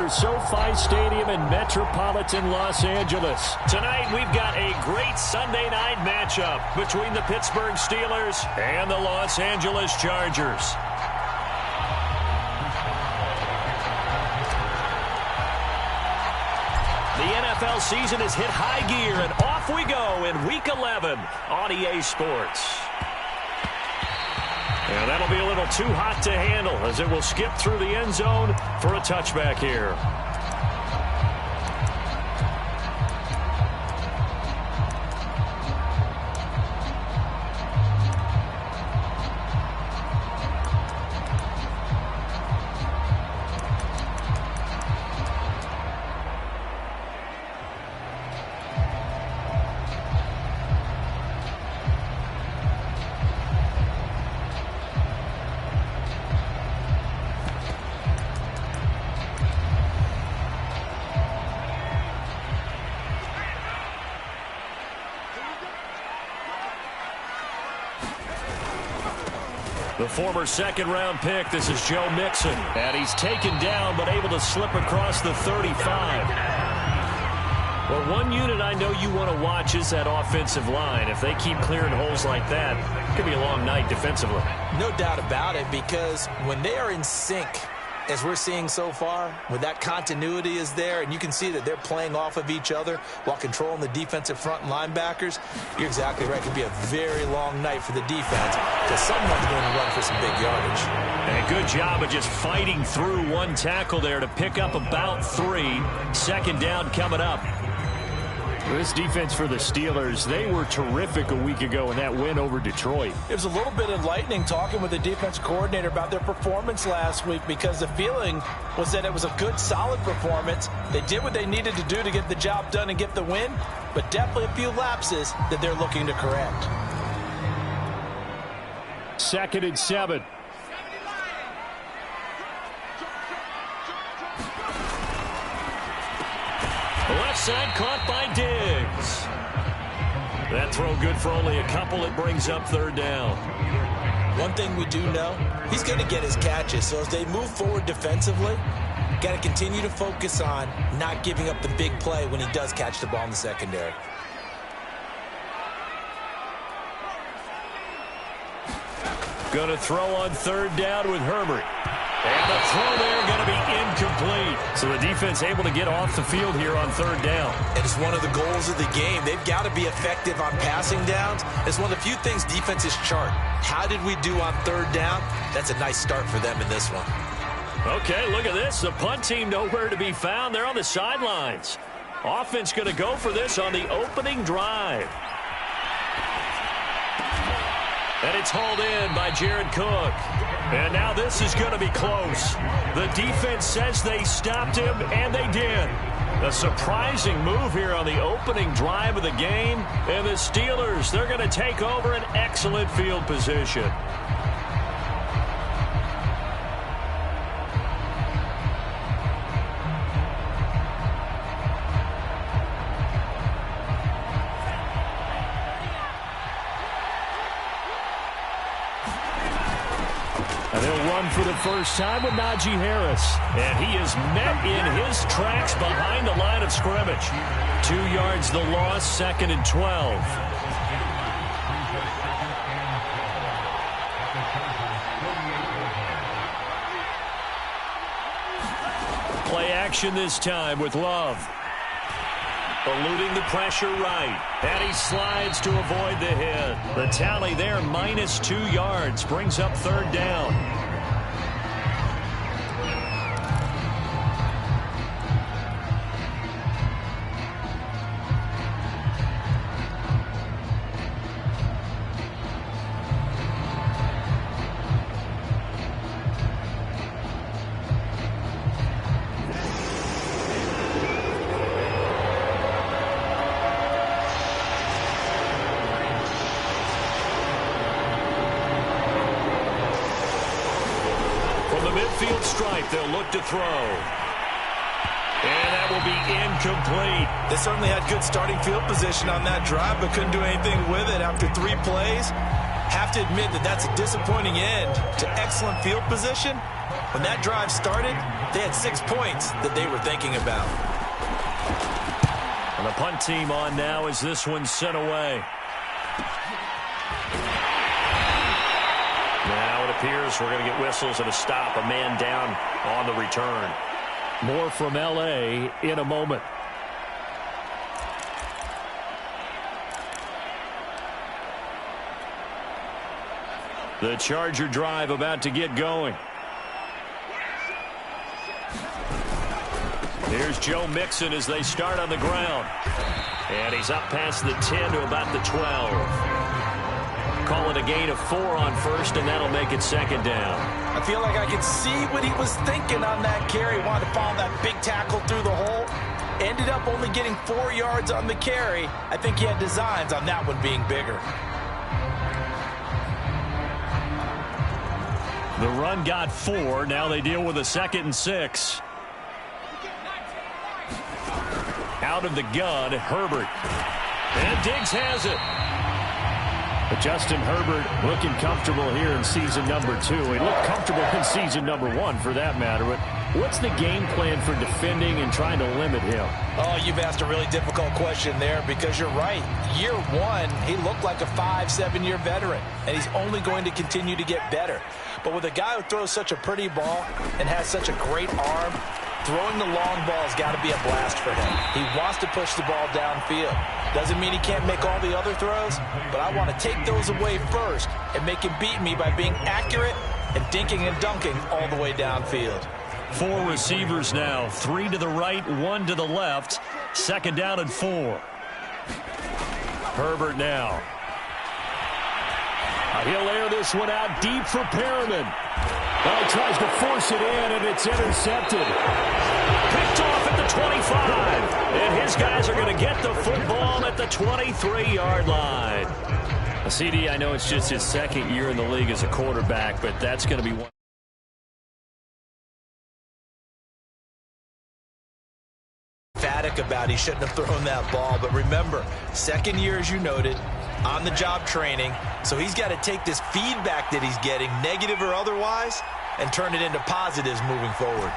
for SoFi Stadium in metropolitan Los Angeles. Tonight, we've got a great Sunday night matchup between the Pittsburgh Steelers and the Los Angeles Chargers. The NFL season has hit high gear, and off we go in Week 11 on EA Sports. And that'll be a little too hot to handle as it will skip through the end zone for a touchback here. The former second-round pick, this is Joe Mixon. And he's taken down but able to slip across the 35. Well, one unit I know you want to watch is that offensive line. If they keep clearing holes like that, it could be a long night defensively. No doubt about it, because when they are in sync, as we're seeing so far, when that continuity is there, and you can see that they're playing off of each other while controlling the defensive front and linebackers, you're exactly right. It could be a very long night for the defense because someone's going to run for some big yardage. And a good job of just fighting through one tackle there to pick up about 3. Second down coming up. This defense for the Steelers, they were terrific a week ago in that win over Detroit. It was a little bit enlightening talking with the defense coordinator about their performance last week because the feeling was that it was a good, solid performance. They did what they needed to do to get the job done and get the win, but definitely a few lapses that they're looking to correct. 2nd and 7. Left side caught by Diggs. That throw good for only a couple. It brings up 3rd down. One thing we do know, he's going to get his catches. So as they move forward defensively, got to continue to focus on not giving up the big play when he does catch the ball in the secondary. Going to throw on 3rd down with Herbert. And the throw there going to be incomplete. So the defense able to get off the field here on 3rd down. And it's one of the goals of the game. They've got to be effective on passing downs. It's one of the few things defenses chart. How did we do on 3rd down? That's a nice start for them in this one. Okay, look at this. The punt team nowhere to be found. They're on the sidelines. Offense going to go for this on the opening drive. And it's hauled in by Jared Cook. And now this is going to be close. The defense says they stopped him, and they did. A surprising move here on the opening drive of the game. And the Steelers, they're going to take over an excellent field position. For the first time with Najee Harris. And he is met in his tracks behind the line of scrimmage. 2 yards the loss, 2nd and 12. Play action this time with Love. Eluding the pressure right. And he slides to avoid the hit. The tally there, minus 2 yards, brings up 3rd down. Midfield stripe, they'll look to throw. And that will be incomplete. They certainly had good starting field position on that drive, but couldn't do anything with it after 3 plays. Have to admit that that's a disappointing end to excellent field position. When that drive started, they had 6 points that they were thinking about. And the punt team on now as this one's sent away. Now it appears we're going to get whistles and a stop. A man down on the return. More from L.A. in a moment. The Charger drive about to get going. Here's Joe Mixon as they start on the ground. And he's up past the 10 to about the 12. Call it a gain of 4 on first, and that'll make it second down. I feel like I could see what he was thinking on that carry. Wanted to follow that big tackle through the hole. Ended up only getting 4 yards on the carry. I think he had designs on that one being bigger. The run got 4. Now they deal with a 2nd and 6. Out of the gun, Herbert. And Diggs has it. But Justin Herbert looking comfortable here in season number 2. He looked comfortable in season number 1 for that matter. But what's the game plan for defending and trying to limit him? Oh, you've asked a really difficult question there because you're right. Year 1, he looked like a 5-7-year veteran, and he's only going to continue to get better. But with a guy who throws such a pretty ball and has such a great arm, throwing the long ball has got to be a blast for him. He wants to push the ball downfield. Doesn't mean he can't make all the other throws, but I want to take those away first and make him beat me by being accurate and dinking and dunking all the way downfield. 4 receivers now, 3 to the right, 1 to the left. Second down and 4. Herbert now. He'll air this one out deep for Perriman. Well, he tries to force it in, and it's intercepted. Picked off at the 25. And his guys are going to get the football at the 23-yard line. CD, I know it's just his 2nd year in the league as a quarterback, but that's going to be one. Emphatic about he shouldn't have thrown that ball, but remember, 2nd year, as you noted, on-the-job training, so he's got to take this feedback that he's getting, negative or otherwise, and turn it into positives moving forward.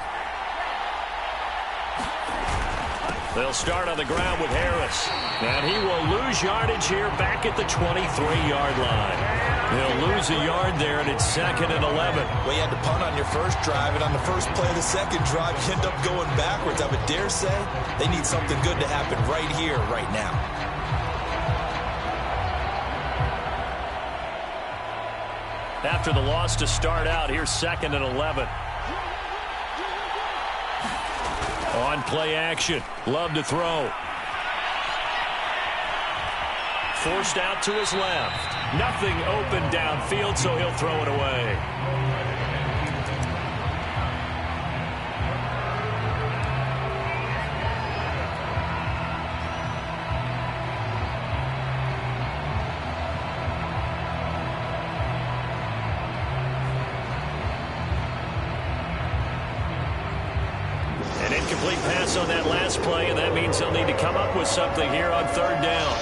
They'll start on the ground with Harris, and he will lose yardage here back at the 23-yard line. He'll lose a yard there, and it's 2nd and 11. Well, you had to punt on your first drive, and on the first play of the second drive, you end up going backwards. I would dare say they need something good to happen right here, right now. After the loss to start out, here's 2nd and 11. On play action. Love to throw. Forced out to his left. Nothing open downfield, so he'll throw it away. An incomplete pass on that last play, and that means they'll need to come up with something here on 3rd down.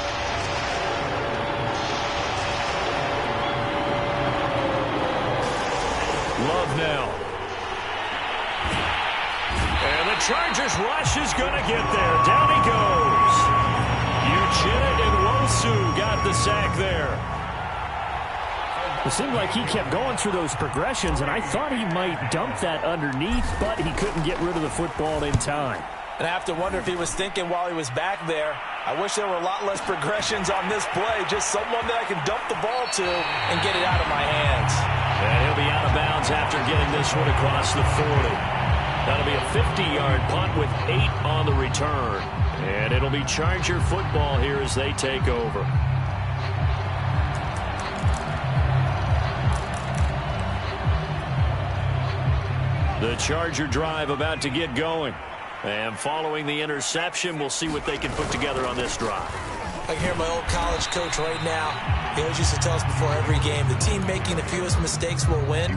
Love now. And the Chargers rush is going to get there. Down he goes. Uchenna and Wosu got the sack there. It seemed like he kept going through those progressions, and I thought he might dump that underneath, but he couldn't get rid of the football in time. And I have to wonder if he was thinking while he was back there, I wish there were a lot less progressions on this play, just someone that I can dump the ball to and get it out of my hands. And he'll be out of bounds after getting this one across the 40. That'll be a 50-yard punt with 8 on the return. And it'll be Charger football here as they take over. The Charger drive about to get going. And following the interception, we'll see what they can put together on this drive. I can hear my old college coach right now. He always used to tell us before every game, the team making the fewest mistakes will win.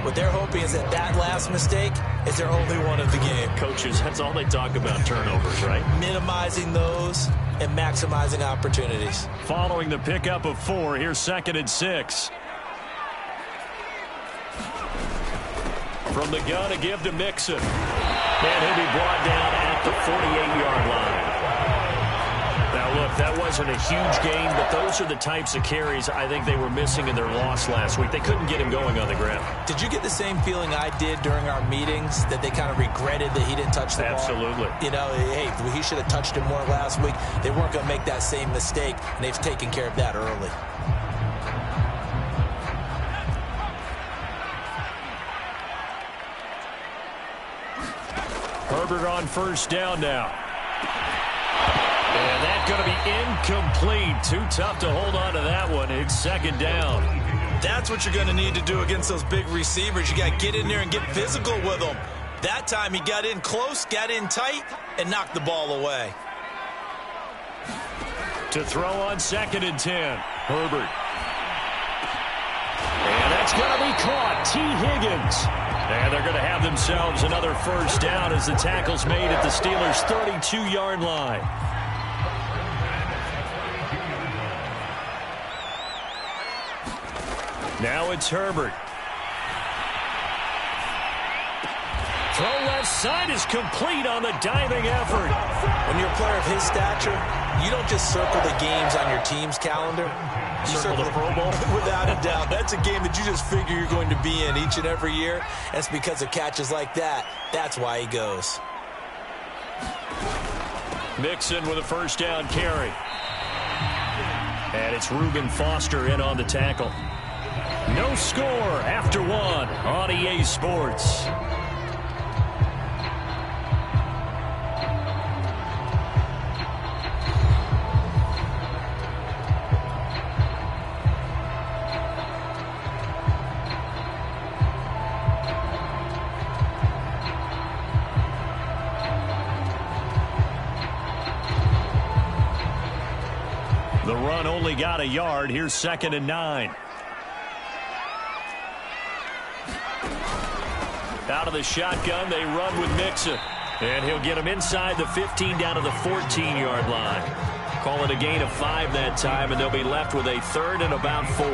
What they're hoping is that that last mistake is their only one of the game. Coaches, that's all they talk about, turnovers, right? Minimizing those and maximizing opportunities. Following the pickup of 4, here's 2nd and 6. From the gun, a give to Mixon. And he'll be brought down at the 48-yard line. Now, look, that wasn't a huge gain, but those are the types of carries I think they were missing in their loss last week. They couldn't get him going on the ground. Did you get the same feeling I did during our meetings, that they kind of regretted that he didn't touch the ball? Absolutely. You know, hey, he should have touched him more last week. They weren't going to make that same mistake, and they've taken care of that early. Herbert on first down now. And that's going to be incomplete. Too tough to hold on to that one. It's second down. That's what you're going to need to do against those big receivers. You got to get in there and get physical with them. That time he got in close, got in tight, and knocked the ball away. To throw on 2nd and 10. Herbert. And that's going to be caught. T. Higgins. And they're going to have themselves another first down as the tackle's made at the Steelers' 32-yard line. Now it's Herbert. Throw left side is complete on the diving effort. When you're a player of his stature, you don't just circle the games on your team's calendar. You circle the Pro Bowl. Without a doubt. That's a game that you just figure you're going to be in each and every year. That's because of catches like that. That's why he goes. Mixon with a first down carry. And it's Reuben Foster in on the tackle. No score after one on EA Sports. The run only got a yard. Here's 2nd and 9. Out of the shotgun, they run with Mixon. And he'll get him inside the 15 down to the 14-yard line. Call it a gain of 5 that time, and they'll be left with a 3rd and about 4.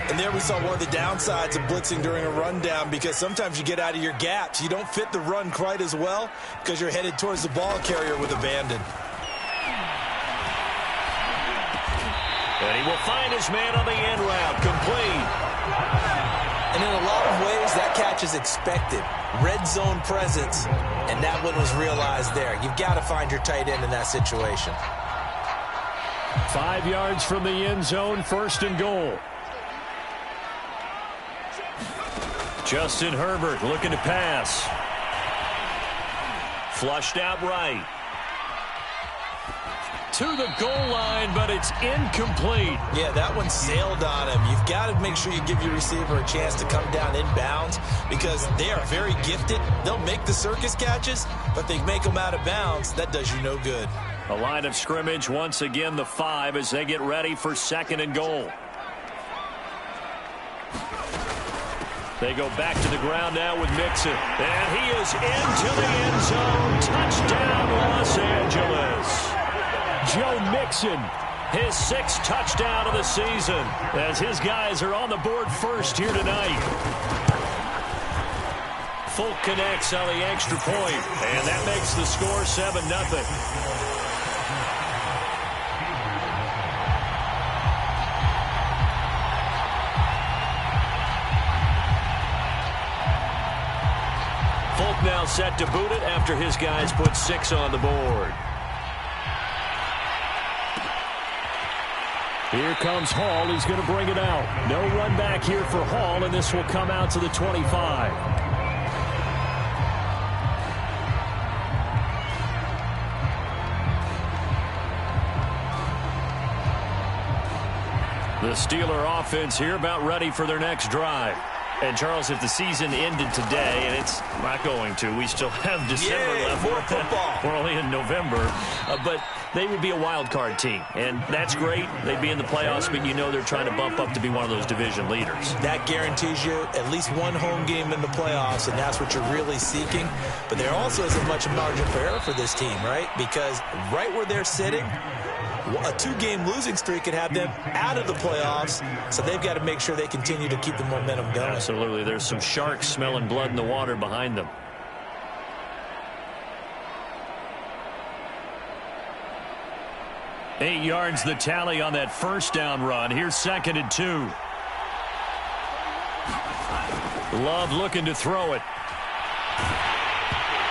And there we saw one of the downsides of blitzing during a rundown, because sometimes you get out of your gaps. You don't fit the run quite as well because you're headed towards the ball carrier with abandon. And he will find his man on the end route, complete. And in a lot of ways, that catch is expected. Red zone presence, and that one was realized there. You've got to find your tight end in that situation. 5 yards from the end zone, 1st and goal. Justin Herbert looking to pass. Flushed out right. To the goal line, but it's incomplete. Yeah, that one sailed on him. You've got to make sure you give your receiver a chance to come down inbounds, because they are very gifted. They'll make the circus catches, but they make them out of bounds. That does you no good. A line of scrimmage, once again the 5 as they get ready for 2nd and goal. They go back to the ground now with Mixon. And he is into the end zone. Touchdown, Los Angeles. Joe Mixon, his 6th touchdown of the season, as his guys are on the board first here tonight. Folk connects on the extra point, and that makes the score 7-0. Folk now set to boot it after his guys put 6 on the board. Here comes Hall. He's going to bring it out. No run back here for Hall, and this will come out to the 25. The Steeler offense here about ready for their next drive. And, Charles, if the season ended today, and it's not going to, we still have December left. More football. We're only in November. But they would be a wild card team, and that's great. They'd be in the playoffs, but you know they're trying to bump up to be one of those division leaders. That guarantees you at least one home game in the playoffs, and that's what you're really seeking. But there also isn't much margin for error for this team, right? Because right where they're sitting, a 2-game losing streak could have them out of the playoffs, so they've got to make sure they continue to keep the momentum going. Absolutely. There's some sharks smelling blood in the water behind them. Eight yards the tally on that first down run. Here's 2nd and 2. Love looking to throw it.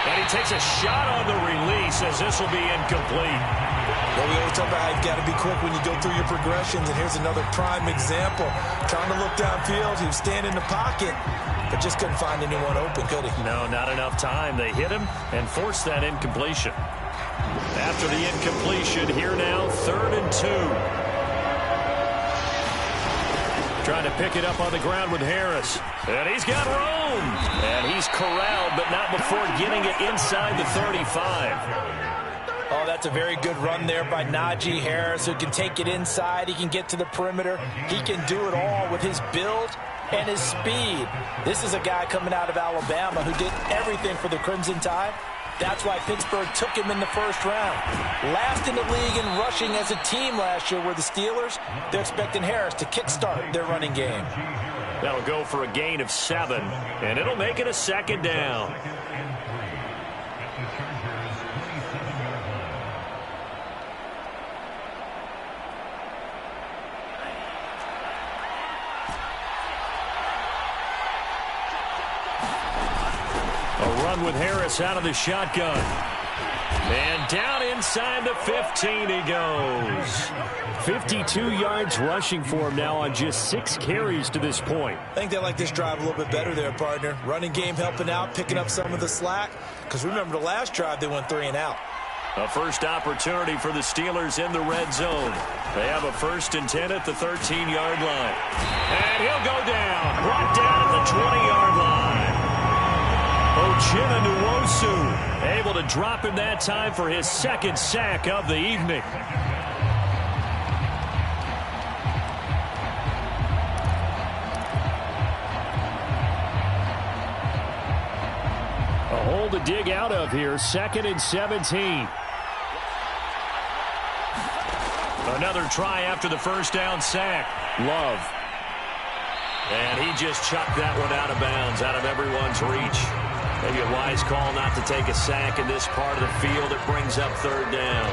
And he takes a shot on the release as this will be incomplete. Well, we always talk about how you've got to be quick when you go through your progressions, and here's another prime example. Trying to look downfield, he was standing in the pocket, but just couldn't find anyone open, could he? No, not enough time. They hit him and forced that incompletion. After the incompletion, here now, 3rd and 2. Trying to pick it up on the ground with Harris. And he's got room. And he's corralled, but not before getting it inside the 35. Oh, that's a very good run there by Najee Harris, who can take it inside. He can get to the perimeter. He can do it all with his build and his speed. This is a guy coming out of Alabama who did everything for the Crimson Tide. That's why Pittsburgh took him in the first round. Last in the league in rushing as a team last year were the Steelers. They're expecting Harris to kickstart their running game. That'll go for a gain of 7, and it'll make it a 2nd down. A run with Harris out of the shotgun. And down inside the 15 he goes. 52 yards rushing for him now on just 6 carries to this point. I think they like this drive a little bit better there, partner. Running game helping out, picking up some of the slack. Because remember the last drive they went 3 and out. A first opportunity for the Steelers in the red zone. They have a 1st and 10 at the 13-yard line. And he'll go down. Brought down at the 20-yard line. Uchenna Nwosu able to drop him that time for his 2nd sack of the evening. A hole to dig out of here. 2nd and 17. Another try after the first down sack. Love. And he just chucked that one out of bounds, out of everyone's reach. Maybe a wise call not to take a sack in this part of the field. It brings up 3rd down.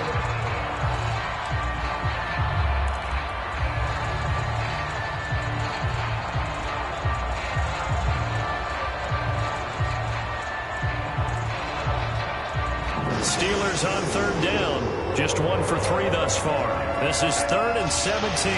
Steelers on 3rd down. Just 1 for 3 thus far. This is 3rd and 17.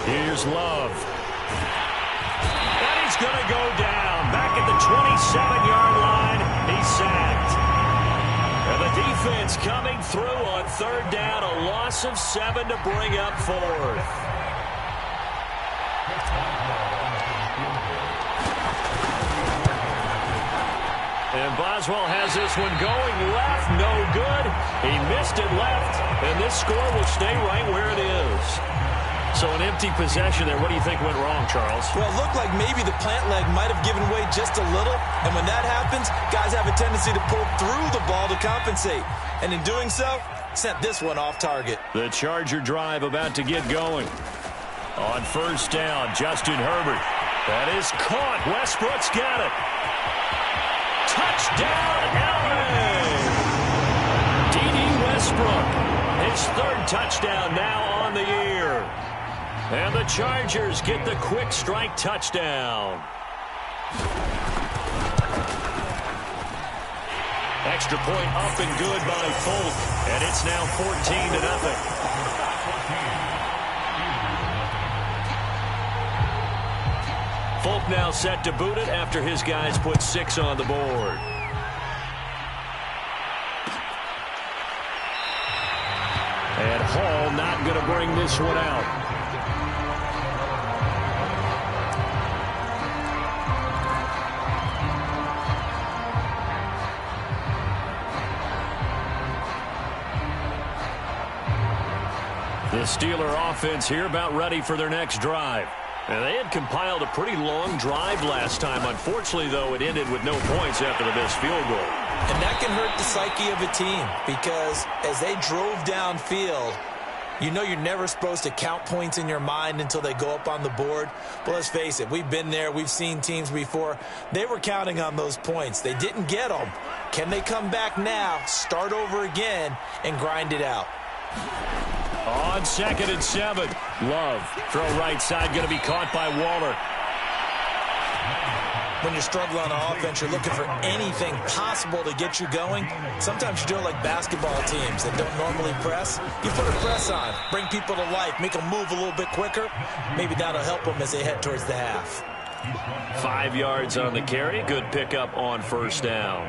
Here's Love. And he's going to go down. Back at the 27-yard line. He's sacked. And the defense coming through on 3rd down. A loss of 7 to bring up 4th. And Boswell has this one going left. No good. He missed it left. And this score will stay right where it is. So an empty possession there. What do you think went wrong, Charles? Well, it looked like maybe the plant leg might have given way just a little. And when that happens, guys have a tendency to pull through the ball to compensate. And in doing so, sent this one off target. The Charger drive about to get going. On 1st down, Justin Herbert. That is caught. Westbrook's got it. Touchdown, LA! D.D. Westbrook. His 3rd touchdown now on the year. And the Chargers get the quick strike touchdown. Extra point up and good by Folk. And it's now 14-0. Folk now set to boot it after his guys put 6 on the board. And Hall not going to bring this one out. The Steeler offense here about ready for their next drive. And they had compiled a pretty long drive last time. Unfortunately, though, it ended with no points after the missed field goal. And that can hurt the psyche of a team because as they drove downfield, You know you're never supposed to count points in your mind until they go up on the board. But let's face it, we've been there. We've seen teams before. They were counting on those points. They didn't get them. Can they come back now, start over again, and grind it out? On 2nd and 7. Love. Throw right side, going to be caught by Waller. When you're struggling on offense, you're looking for anything possible to get you going. Sometimes you do it like basketball teams that don't normally press. You put a press on, bring people to life, make them move a little bit quicker. Maybe that'll help them as they head towards the half. 5 yards on the carry. Good pickup on first down.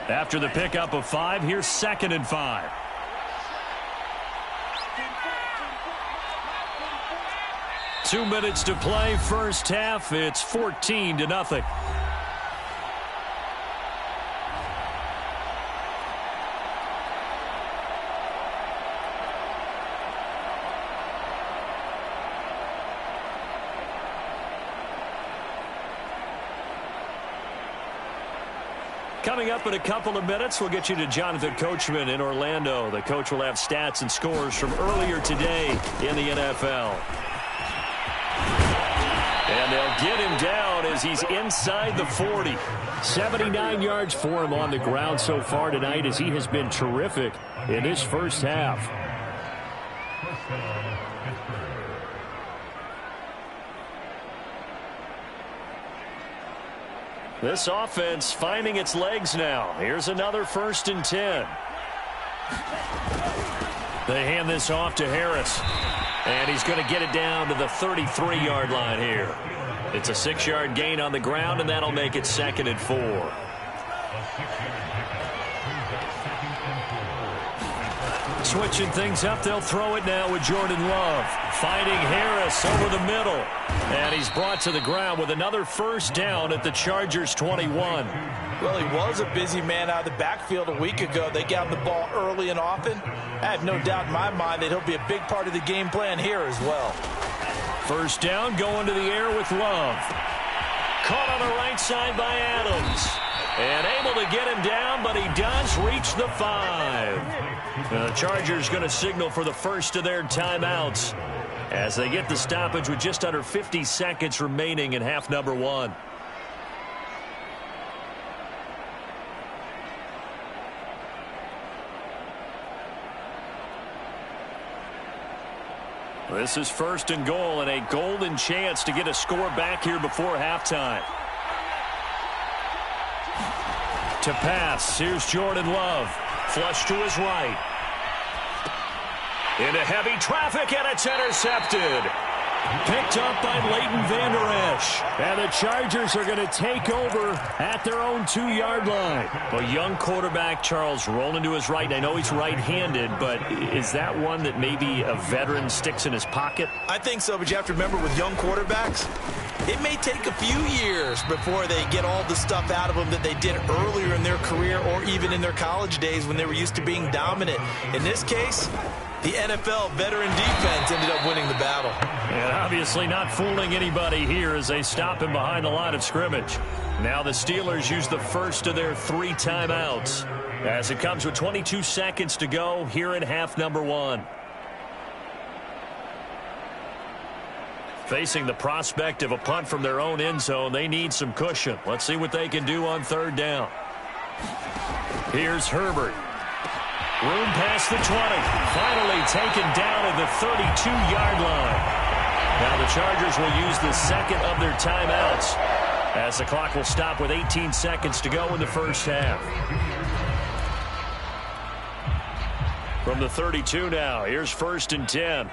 After the pickup of 5, here's 2nd and 5. Two minutes to play, first half. It's 14-0. Coming up in a couple of minutes, we'll get you to Jonathan Coachman in Orlando. The coach will have stats and scores from earlier today in the NFL. And they'll get him down as he's inside the 40. 79 yards for him on the ground so far tonight as he has been terrific in this first half. This offense finding its legs now. Here's another 1st and 10. They hand this off to Harris. And he's going to get it down to the 33-yard line here. It's a 6-yard gain on the ground, and that'll make it 2nd and 4. Switching things up, they'll throw it now with Jordan Love. Finding Harris over the middle. And he's brought to the ground with another first down at the Chargers' 21. Well, he was a busy man out of the backfield a week ago. They got him the ball early and often. I have no doubt in my mind that he'll be a big part of the game plan here as well. First down, going to the air with Love. Caught on the right side by Adams. And able to get him down, but he does reach the 5. The Chargers going to signal for the first of their timeouts as they get the stoppage with just under 50 seconds remaining in half number 1. This is 1st and goal and a golden chance to get a score back here before halftime. To pass, here's Jordan Love. Flush to his right. Into heavy traffic, and it's intercepted. Picked up by Leighton Vander Esch. And the Chargers are going to take over at their own 2-yard line. A young quarterback, Charles, rolling to his right. And I know he's right-handed, but is that one that maybe a veteran sticks in his pocket? I think so, but you have to remember with young quarterbacks, it may take a few years before they get all the stuff out of them that they did earlier in their career or even in their college days when they were used to being dominant. In this case, the NFL veteran defense ended up winning the battle. And obviously not fooling anybody here as they stop him behind the line of scrimmage. Now the Steelers use the first of their 3 timeouts as it comes with 22 seconds to go here in half number 1. Facing the prospect of a punt from their own end zone, they need some cushion. Let's see what they can do on 3rd down. Here's Herbert. Room past the 20. Finally taken down at the 32-yard line. Now the Chargers will use the second of their timeouts as the clock will stop with 18 seconds to go in the first half. From the 32 now, here's 1st and 10.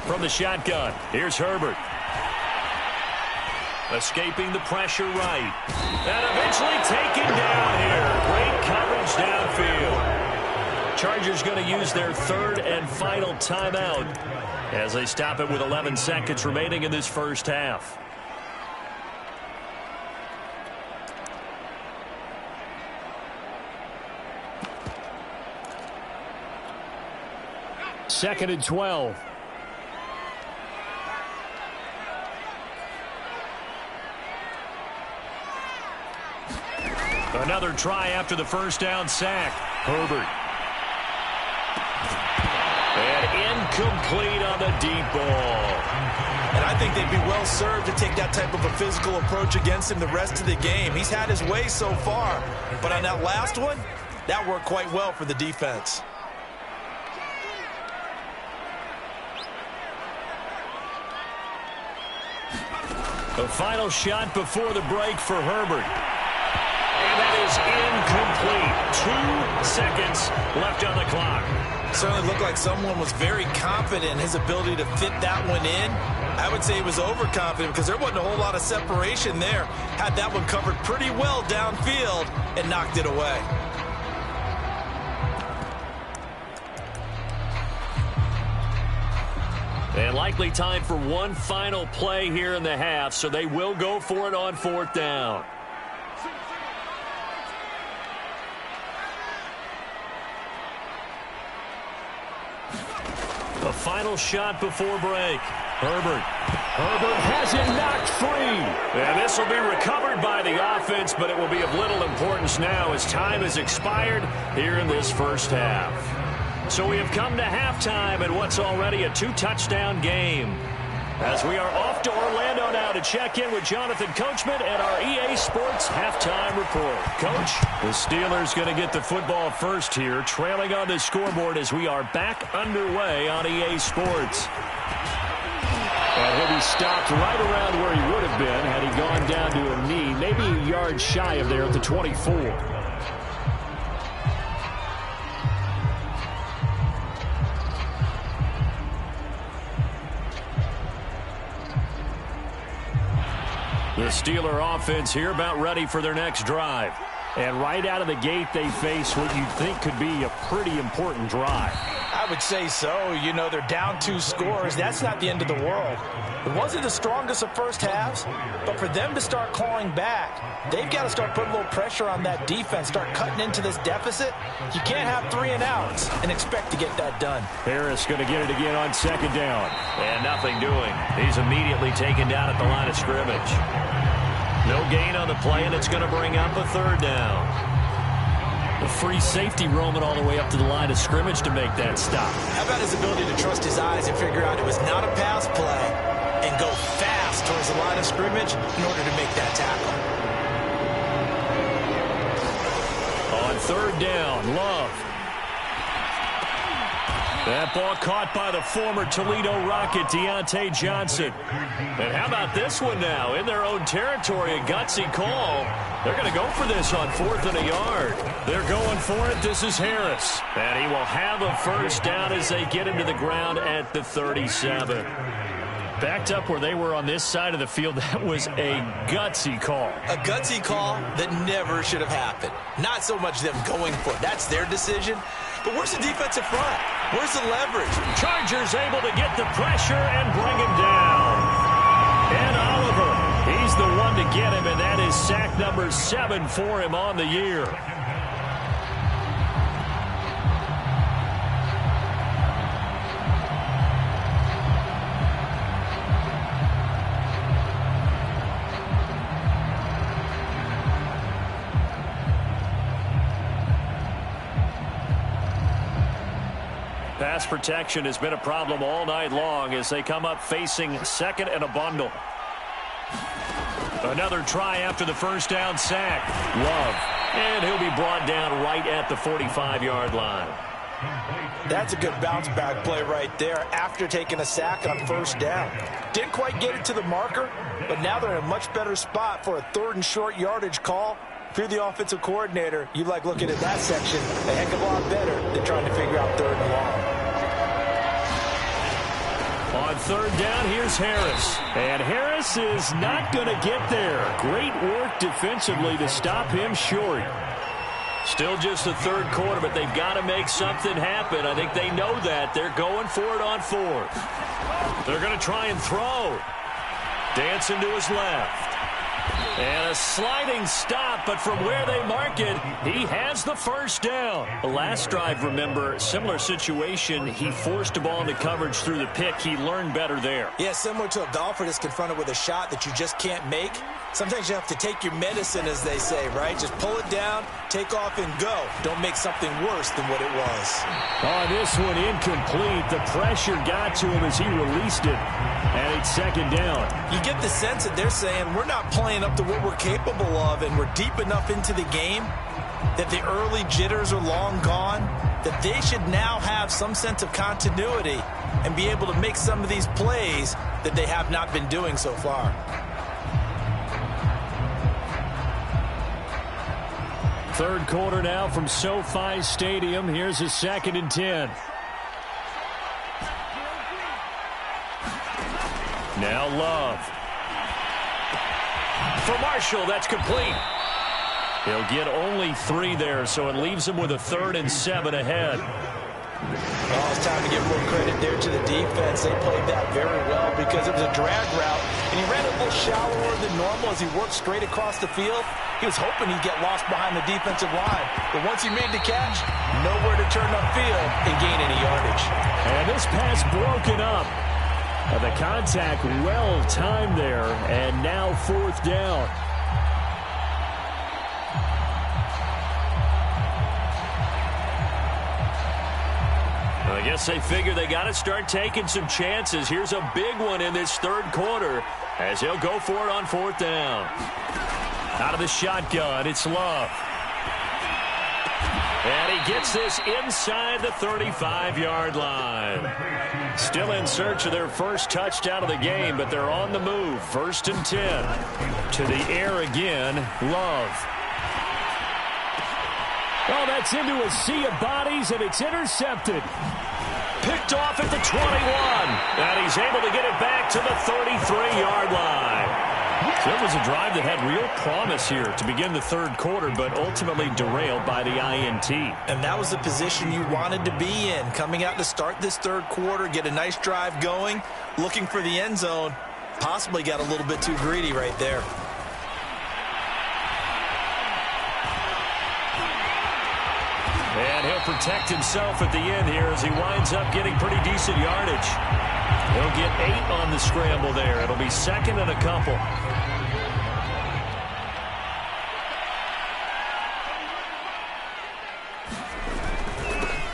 From the shotgun, here's Herbert. Escaping the pressure right. And eventually taken down here. Great coverage downfield. Chargers going to use their 3rd and final timeout as they stop it with 11 seconds remaining in this first half. 2nd and 12. Another try after the first down sack. Herbert. And incomplete on the deep ball. And I think they'd be well served to take that type of a physical approach against him the rest of the game. He's had his way so far. But on that last one, that worked quite well for the defense. The final shot before the break for Herbert. And that is incomplete. 2 seconds left on the clock. Certainly looked like someone was very confident in his ability to fit that one in. I would say he was overconfident because there wasn't a whole lot of separation there. Had that one covered pretty well downfield and knocked it away. And likely time for one final play here in the half, so they will go for it on 4th down. The final shot before break. Herbert has it knocked free. And this will be recovered by the offense, but it will be of little importance now as time has expired here in this first half. So we have come to halftime in what's already a 2-touchdown game. As we are off to Orlando now to check in with Jonathan Coachman and our EA Sports halftime report. Coach, the Steelers going to get the football first here, trailing on the scoreboard as we are back underway on EA Sports. And he'll be stopped right around where he would have been had he gone down to a knee, maybe a yard shy of there at the 24. The Steeler offense here about ready for their next drive. And right out of the gate, they face what you'd think could be a pretty important drive. I would say so. You know, they're down 2 scores. That's not the end of the world. It wasn't the strongest of first halves, but for them to start clawing back, they've got to start putting a little pressure on that defense, start cutting into this deficit. You can't have 3 and outs and expect to get that done. Harris going to get it again on 2nd down. And nothing doing. He's immediately taken down at the line of scrimmage. No gain on the play, and it's going to bring up a 3rd down. The free safety roaming all the way up to the line of scrimmage to make that stop. How about his ability to trust his eyes and figure out it was not a pass play and go fast towards the line of scrimmage in order to make that tackle. On 3rd down, Love. That ball caught by the former Toledo Rocket, Deontay Johnson. And how about this one now? In their own territory, a gutsy call. They're going to go for this on 4th and a yard. They're going for it. This is Harris. And he will have a 1st down as they get him to the ground at the 37. Backed up where they were on this side of the field, that was a gutsy call. A gutsy call that never should have happened. Not so much them going for it. That's their decision. But where's the defensive front? Where's the leverage? Chargers able to get the pressure and bring him down. And Oliver, he's the one to get him, and that is sack number 7 for him on the year. Pass protection has been a problem all night long as they come up facing 2nd and a bundle. Another try after the 1st down sack. Love. And he'll be brought down right at the 45-yard line. That's a good bounce-back play right there after taking a sack on 1st down. Didn't quite get it to the marker, but now they're in a much better spot for a 3rd and short yardage call. If you're the offensive coordinator, you like looking at that section a heck of a lot better than trying to figure out 3rd and long. On 3rd down, here's Harris. And Harris is not going to get there. Great work defensively to stop him short. Still just the 3rd quarter, but they've got to make something happen. I think they know that. They're going for it on 4th. They're going to try and throw. Dancing to his left. And a sliding stop, but from where they mark it, he has the first down. The last drive, remember, similar situation. He forced a ball into coverage through the pick. He learned better there. Yeah, similar to a golfer that's confronted with a shot that you just can't make. Sometimes you have to take your medicine, as they say, right? Just pull it down, take off, and go. Don't make something worse than what it was. Oh, this one incomplete. The pressure got to him as he released it. And it's second down. You get the sense that they're saying we're not playing up to what we're capable of, and we're deep enough into the game that the early jitters are long gone, that they should now have some sense of continuity and be able to make some of these plays that they have not been doing so far. Third quarter now from SoFi Stadium. Here's a 2nd and 10. Now Love. For Marshall, that's complete. He'll get only 3 there, so it leaves him with a 3rd and 7 ahead. Oh, it's time to give more credit there to the defense. They played that very well because it was a drag route, and he ran a little shallower than normal as he worked straight across the field. He was hoping he'd get lost behind the defensive line, but once he made the catch, nowhere to turn upfield and gain any yardage. And this pass broken up. The contact well timed there, and now 4th down. I guess they figure they got to start taking some chances. Here's a big one in this third quarter as he'll go for it on 4th down. Out of the shotgun, it's Love. And he gets this inside the 35-yard line. Still in search of their first touchdown of the game, but they're on the move. 1st and 10. To the air again, Love. Oh, that's into a sea of bodies, and it's intercepted. Picked off at the 21. And he's able to get it back to the 33-yard line. So it was a drive that had real promise here to begin the third quarter, but ultimately derailed by the INT. And that was the position you wanted to be in, coming out to start this third quarter, get a nice drive going, looking for the end zone. Possibly got a little bit too greedy right there. And he'll protect himself at the end here as he winds up getting pretty decent yardage. He'll get 8 on the scramble there. It'll be 2nd and a couple.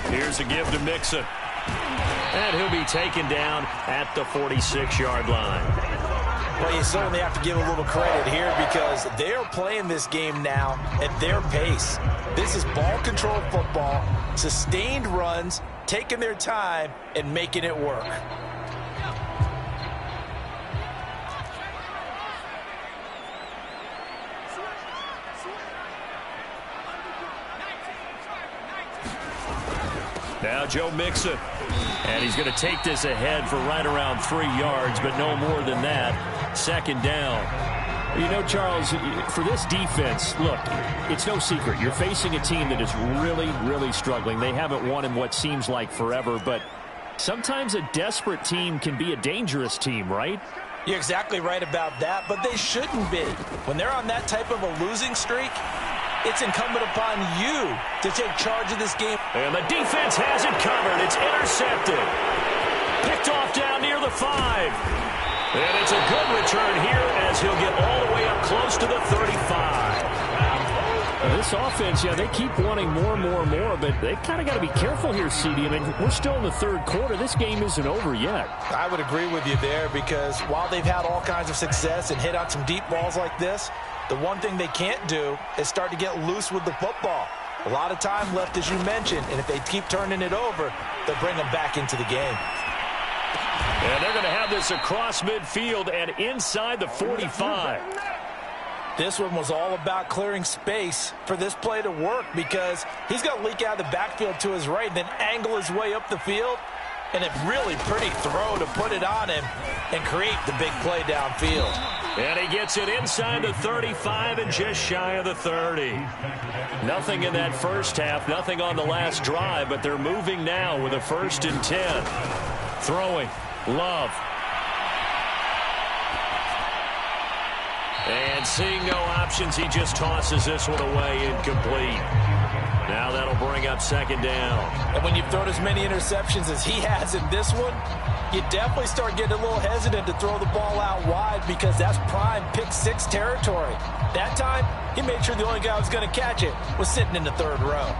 Here's a give to Mixon. And he'll be taken down at the 46-yard line. Well, you certainly have to give a little credit here because they're playing this game now at their pace. This is ball control football, sustained runs, taking their time, and making it work. Now Joe Mixon. And he's going to take this ahead for right around 3 yards, but no more than that. 2nd down. You know, Charles, for this defense, look, it's no secret. You're facing a team that is really, really struggling. They haven't won in what seems like forever, but sometimes a desperate team can be a dangerous team, right? You're exactly right about that, but they shouldn't be. When they're on that type of a losing streak, it's incumbent upon you to take charge of this game. And the defense has it covered. It's intercepted. Picked off down near the 5. And it's a good return here as he'll get all the way up close to the 35. This offense, yeah, they keep wanting more, but they kind of got to be careful here, CD. I mean, we're still in the third quarter. This game isn't over yet. I would agree with you there because while they've had all kinds of success and hit on some deep balls like this, the one thing they can't do is start to get loose with the football. A lot of time left, as you mentioned, and if they keep turning it over, they'll bring them back into the game. And they're going to have this across midfield and inside the 45. This one was all about clearing space for this play to work because he's going to leak out of the backfield to his right and then angle his way up the field. And a really pretty throw to put it on him and create the big play downfield. And he gets it inside the 35 and just shy of the 30. Nothing in that first half, nothing on the last drive, but they're moving now with a 1st and 10. Throwing, Love. And seeing no options, he just tosses this one away incomplete. Now that'll bring up second down. And when you've thrown as many interceptions as he has in this one, you definitely start getting a little hesitant to throw the ball out wide because that's prime pick six territory. That time, he made sure the only guy who was going to catch it was sitting in the third row.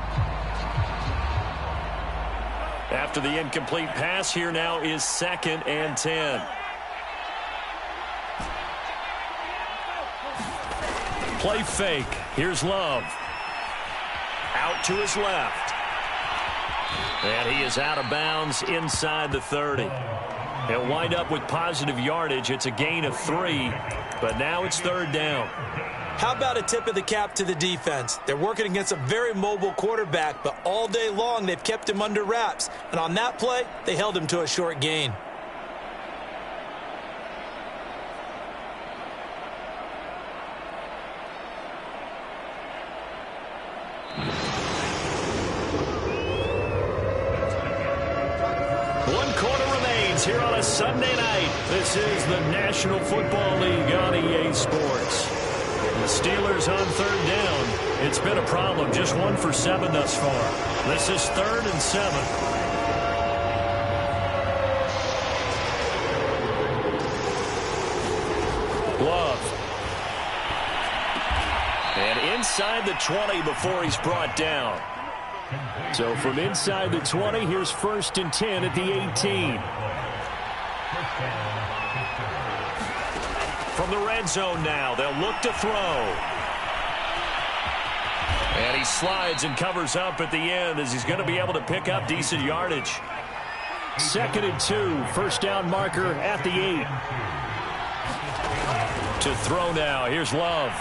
After the incomplete pass, here now is 2nd and 10. Play fake. Here's Love. Out to his left. And he is out of bounds inside the 30. He'll wind up with positive yardage. It's a gain of 3, but now it's 3rd down. How about a tip of the cap to the defense? They're working against a very mobile quarterback, but all day long they've kept him under wraps. And on that play, they held him to a short gain. Here on a Sunday night. This is the National Football League on EA Sports. The Steelers on 3rd down. It's been a problem. Just 1 for 7 thus far. This is 3rd and 7. Love. And inside the 20 before he's brought down. So from inside the 20, here's 1st and 10 at the 18. From the red zone now, they'll look to throw. And he slides and covers up at the end as he's going to be able to pick up decent yardage. 2nd and 2, 1st down marker at the 8. To throw now, here's Love.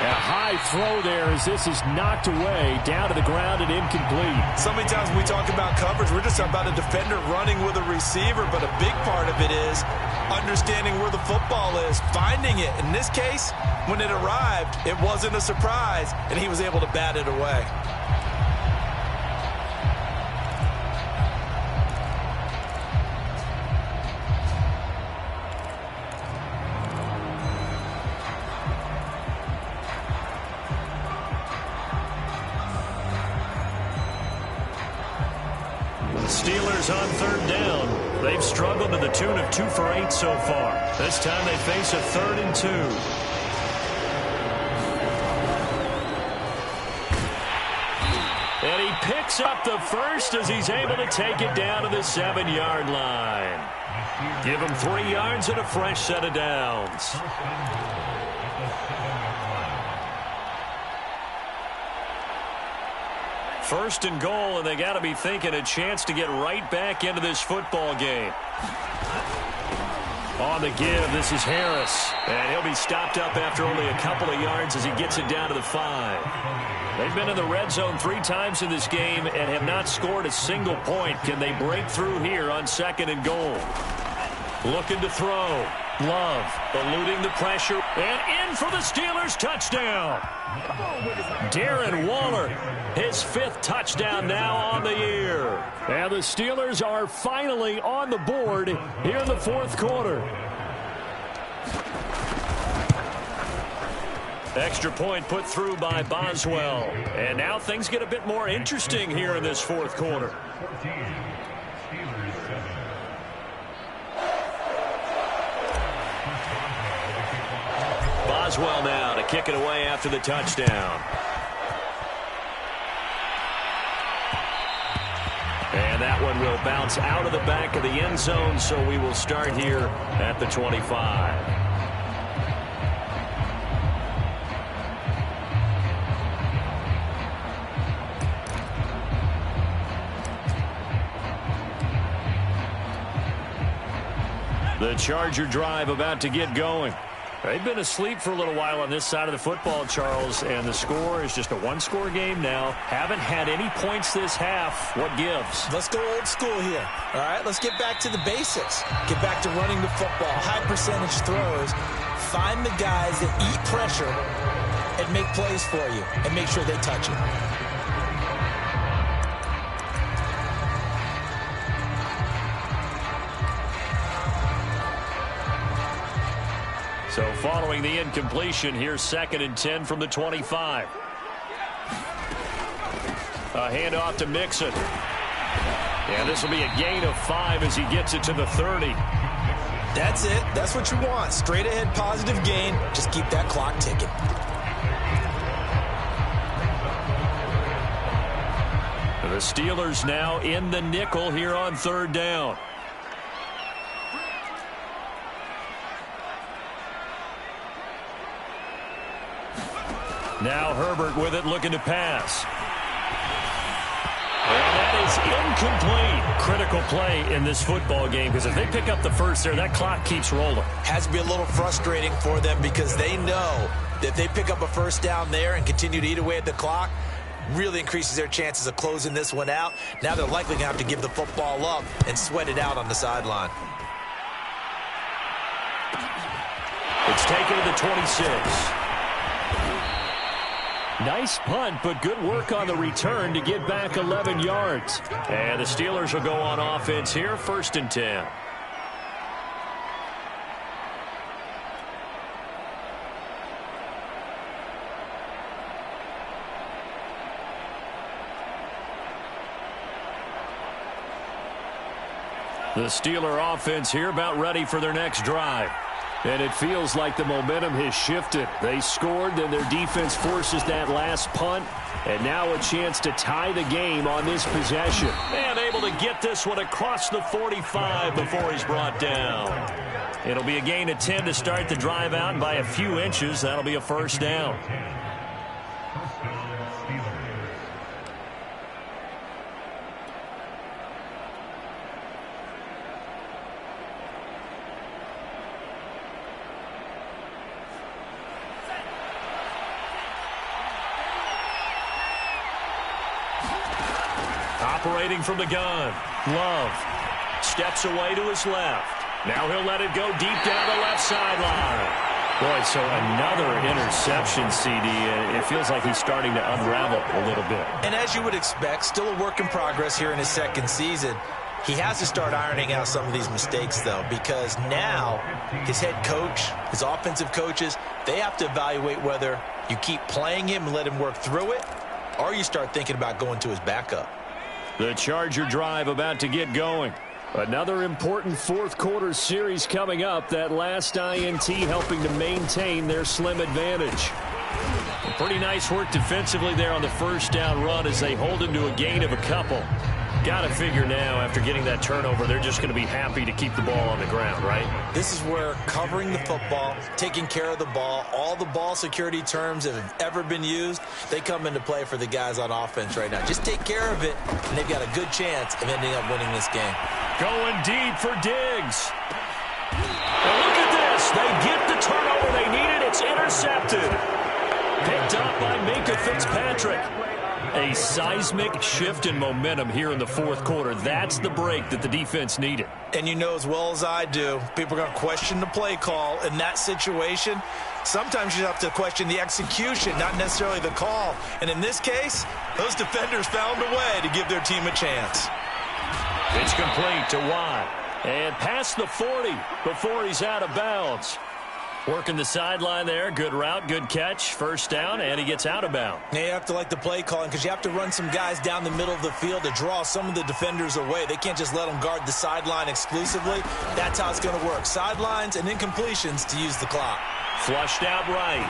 A high throw there as this is knocked away, down to the ground and incomplete. So many times when we talk about coverage, we're just talking about a defender running with a receiver, but a big part of it is understanding where the football is, finding it. In this case, when it arrived, it wasn't a surprise, and he was able to bat it away. Steelers on 3rd down. They've struggled to the tune of 2 for 8 so far. This time they face a 3rd and 2. And he picks up the first as he's able to take it down to the 7-yard line. Give him 3 yards and a fresh set of downs. First and goal, and they got to be thinking a chance to get right back into this football game. On the give, this is Harris. And he'll be stopped up after only a couple of yards as he gets it down to the 5. They've been in the red zone 3 times in this game and have not scored a single point. Can they break through here on 2nd and goal? Looking to throw. Love eluding the pressure. And in for the Steelers touchdown. Darren Waller, his 5th touchdown now on the year. And the Steelers are finally on the board here in the 4th quarter. Extra point put through by Boswell. And now things get a bit more interesting here in this 4th quarter. Boswell now to kick it away after the touchdown. And that one will bounce out of the back of the end zone, so we will start here at the 25. The Charger drive about to get going. They've been asleep for a little while on this side of the football, Charles, and the score is just a 1-score game now. Haven't had any points this half. What gives? Let's go old school here. All right, let's get back to the basics. Get back to running the football, high percentage throws. Find the guys that eat pressure and make plays for you and make sure they touch it. So following the incompletion, here's 2nd and 10 from the 25. A handoff to Mixon. And this will be a gain of 5 as he gets it to the 30. That's it. That's what you want. Straight ahead positive gain. Just keep that clock ticking. The Steelers now in the nickel here on 3rd down. Now Herbert with it, looking to pass. And that is incomplete. Critical play in this football game, because if they pick up the first there, that clock keeps rolling. Has to be a little frustrating for them because they know that if they pick up a first down there and continue to eat away at the clock, really increases their chances of closing this one out. Now they're likely going to have to give the football up and sweat it out on the sideline. It's taken to the 26. Nice punt, but good work on the return to get back 11 yards. And the Steelers will go on offense here, 1st and 10. The Steeler offense here about ready for their next drive. And it feels like the momentum has shifted. They scored, then their defense forces that last punt. And now a chance to tie the game on this possession. And able to get this one across the 45 before he's brought down. It'll be a gain of 10 to start the drive out, and by a few inches, that'll be a 1st down. Operating from the gun. Love steps away to his left. Now he'll let it go deep down the left sideline. Boy, so another interception, CD. It feels like he's starting to unravel a little bit. And as you would expect, still a work in progress here in his 2nd season. He has to start ironing out some of these mistakes, though, because now his head coach, his offensive coaches, they have to evaluate whether you keep playing him and let him work through it, or you start thinking about going to his backup. The Charger drive about to get going. Another important 4th quarter series coming up. That last INT helping to maintain their slim advantage. Pretty nice work defensively there on the 1st down run as they hold him to a gain of a couple. Got to figure now, after getting that turnover, they're just going to be happy to keep the ball on the ground, right? This is where covering the football, taking care of the ball, all the ball security terms that have ever been used, they come into play for the guys on offense right now. Just take care of it, and they've got a good chance of ending up winning this game. Going deep for Diggs. And look at this. They get the turnover they needed. It's intercepted. Picked up by Minkah Fitzpatrick. A seismic shift in momentum here in the 4th quarter. That's the break that the defense needed. And you know as well as I do, people are going to question the play call in that situation. Sometimes you have to question the execution, not necessarily the call. And in this case, those defenders found a way to give their team a chance. It's complete to Watt. And past the 40 before he's out of bounds. Working the sideline there. Good route, good catch. 1st down, and he gets out of bounds. Now you have to like the play calling because you have to run some guys down the middle of the field to draw some of the defenders away. They can't just let them guard the sideline exclusively. That's how it's going to work. Sidelines and incompletions to use the clock. Flushed out right.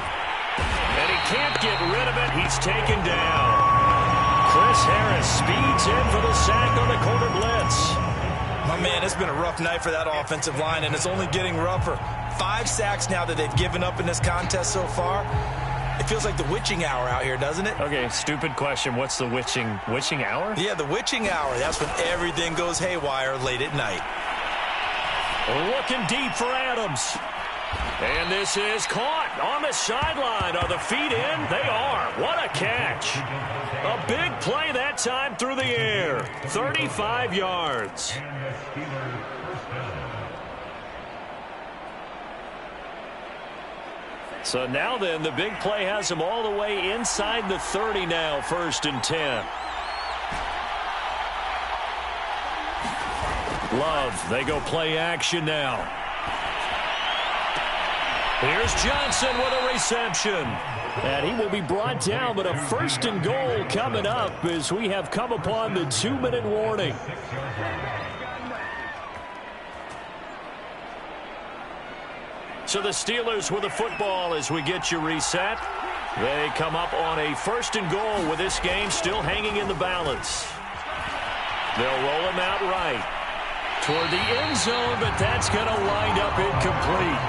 And he can't get rid of it. He's taken down. Chris Harris speeds in for the sack on the corner blitz. My man, it's been a rough night for that offensive line, and it's only getting rougher. 5 sacks now that they've given up in this contest so far. It feels like the witching hour out here, doesn't it? Okay, stupid question. What's the witching hour? Yeah, the witching hour. That's when everything goes haywire late at night. Looking deep for Adams. And this is caught on the sideline. Are the feet in? They are. What a catch. A big play that time through the air. 35 yards. So now then, the big play has them all the way inside the 30 now, 1st and 10. Love, they go play action now. Here's Johnson with a reception. And he will be brought down, but a 1st and goal coming up as we have come upon the 2-minute warning. So the Steelers with the football as we get you reset. They come up on a 1st and goal with this game still hanging in the balance. They'll roll him out right toward the end zone, but that's going to wind up incomplete.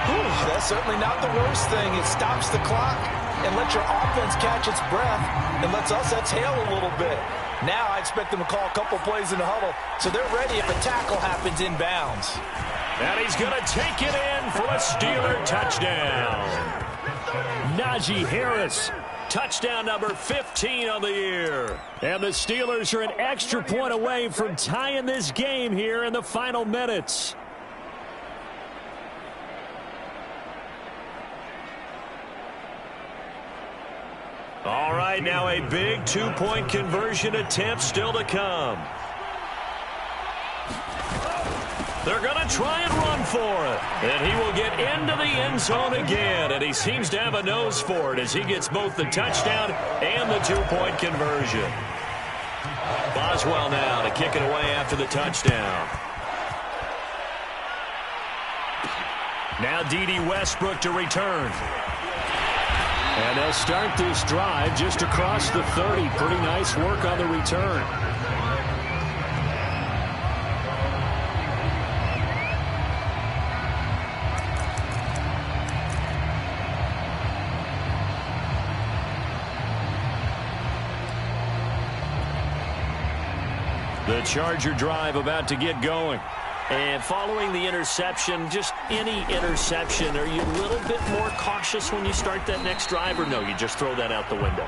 Whew, that's certainly not the worst thing. It stops the clock and lets your offense catch its breath and lets us exhale a little bit. Now I expect them to call a couple plays in the huddle so they're ready if a tackle happens inbounds. And he's going to take it in for a Steeler touchdown. Najee Harris, touchdown number 15 on the year. And the Steelers are an extra point away from tying this game here in the final minutes. All right, now a big 2-point conversion attempt still to come. They're going to try and run for it. And he will get into the end zone again. And he seems to have a nose for it as he gets both the touchdown and the 2-point conversion. Boswell now to kick it away after the touchdown. Now D.D. Westbrook to return. And they'll start this drive just across the 30. Pretty nice work on the return. The Charger drive about to get going. And following the interception, just any interception, are you a little bit more cautious when you start that next drive, or no, you just throw that out the window?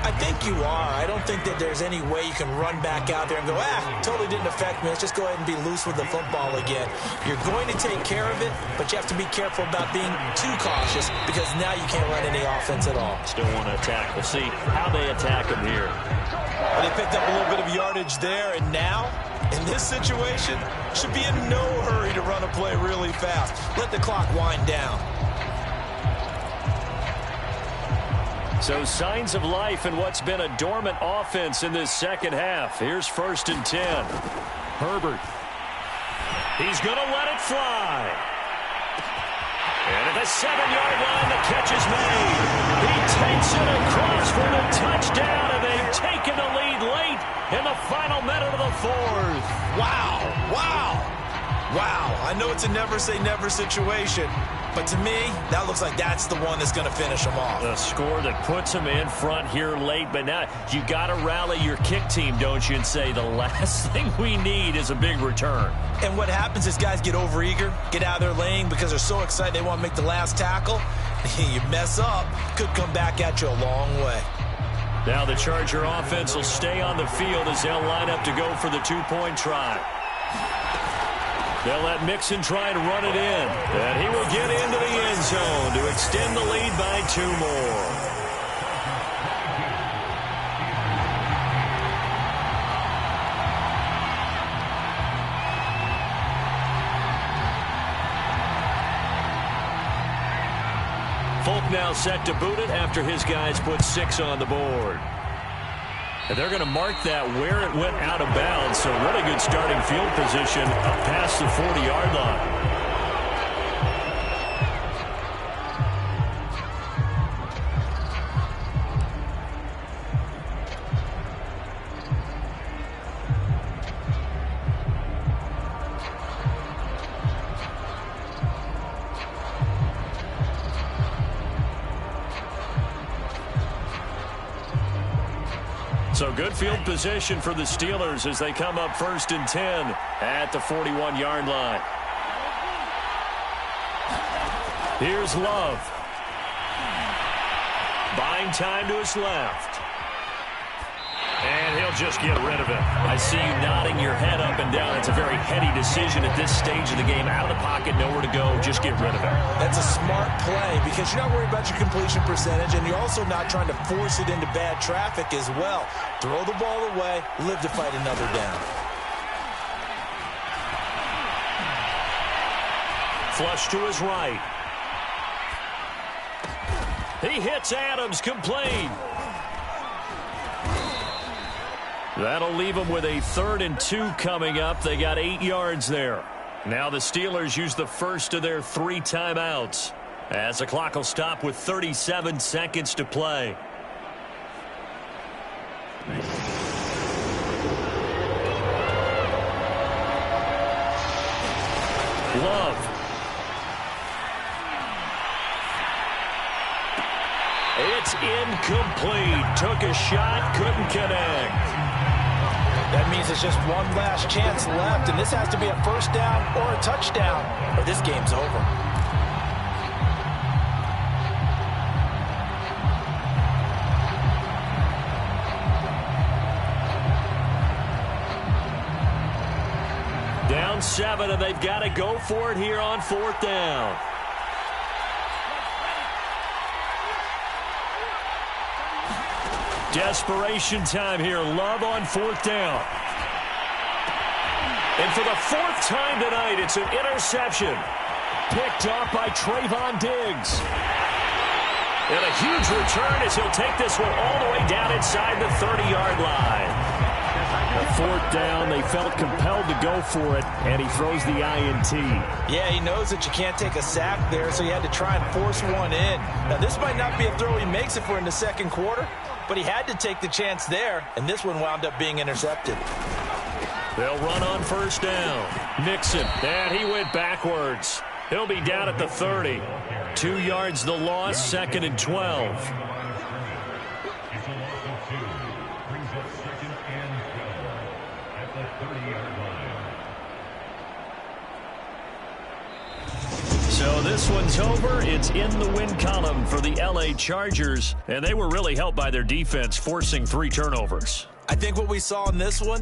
I think you are. I don't think that there's any way you can run back out there and go, totally didn't affect me. Let's just go ahead and be loose with the football again. You're going to take care of it, but you have to be careful about being too cautious because now you can't run any offense at all. Still want to attack. We'll see how they attack him here. Well, they picked up a little bit of yardage there, and now, in this situation, should be in no hurry to run a play really fast. Let the clock wind down. So signs of life in what's been a dormant offense in this second half. Here's 1st and 10. Herbert. He's going to let it fly. And at the 7-yard line, the catch is made. He takes it across for the touchdown, and they've taken the lead late in the final minute of the 4th. Wow, wow, wow. I know it's a never-say-never situation, but to me, that looks like that's the one that's going to finish them off. A score that puts them in front here late, but now you got to rally your kick team, don't you, and say the last thing we need is a big return. And what happens is guys get overeager, get out of their lane because they're so excited they want to make the last tackle. You mess up, could come back at you a long way. Now the Charger offense will stay on the field as they'll line up to go for the 2-point try. They'll let Mixon try and run it in. And he will get into the end zone to extend the lead by 2 more. Folk now set to boot it after his guys put 6 on the board. And they're going to mark that where it went out of bounds. So really good starting field position up past the 40-yard line. So good field position for the Steelers as they come up 1st and 10 at the 41-yard line. Here's Love. Buying time to his left. And he'll just get rid of it. I see you nodding your head up and down. It's a very heady decision at this stage of the game. Out of the pocket, nowhere to go. Just get rid of it. That's a smart play because you're not worried about your completion percentage, and you're also not trying to force it into bad traffic as well. Throw the ball away, live to fight another down. Flush to his right. He hits Adams complete. That'll leave them with a 3rd and 2 coming up. They got 8 yards there. Now the Steelers use the first of their 3 timeouts, as the clock will stop with 37 seconds to play. Love. It's incomplete. Took a shot, couldn't connect. That means it's just one last chance left, and this has to be a 1st down or a touchdown, or this game's over. Down 7, and they've got to go for it here on 4th down. Desperation time here. Love on 4th down. And for the 4th time tonight, it's an interception. Picked off by Trayvon Diggs. And a huge return as he'll take this one all the way down inside the 30-yard line. A 4th down, they felt compelled to go for it, and he throws the INT. Yeah, he knows that you can't take a sack there, so he had to try and force one in. Now, this might not be a throw he makes if we're in the 2nd quarter, but he had to take the chance there, and this one wound up being intercepted. They'll run on 1st down. Nixon, and he went backwards. He'll be down at the 30. 2 yards the loss, 2nd and 12. So this one's over. It's in the win column for the LA Chargers, and they were really helped by their defense, forcing 3 turnovers. I think what we saw in this one